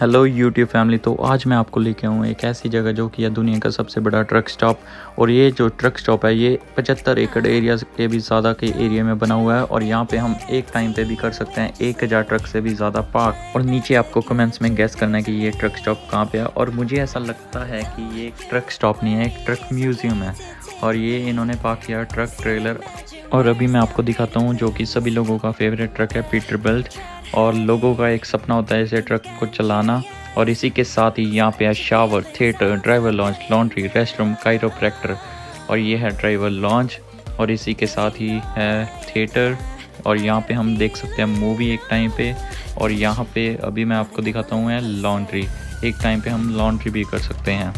Hello YouTube family. तो आज मैं आपको लेके आऊँ एक ऐसी जगह जो कि है दुनिया का सबसे बड़ा ट्रक स्टॉप। और ये जो ट्रक स्टॉप है ये 75 एकड़ एरिया के भी ज़्यादा के एरिया में बना हुआ है। और यहाँ पे हम एक टाइम पे भी कर सकते हैं 1000 ट्रक से भी ज़्यादा पार्क। और नीचे आपको कमेंट्स में गेस करना है कि ये ट्रक स्टॉप कहाँ पे है। और मुझे ऐसा लगता है कि ये एक ट्रक स्टॉप नहीं है, एक ट्रक म्यूज़ियम है। और ये इन्होंने पार्क किया ट्रक ट्रेलर। और अभी मैं आपको दिखाता हूँ जो कि सभी लोगों का फेवरेट ट्रक है, पीटरबिल्ट। और लोगों का एक सपना होता है इसे ट्रक को चलाना। और इसी के साथ ही यहाँ पे है shower, theatre, driver launch, laundry, restroom, chiropractor. और ये है ड्राइवर लॉन्च। और इसी के साथ ही है थिएटर। और यहाँ पे हम देख सकते हैं मूवी एक टाइम पे। और यहाँ पे अभी मैं आपको दिखाता हूँ है लॉन्ड्री। एक टाइम पे हम लॉन्ड्री भी कर सकते हैं।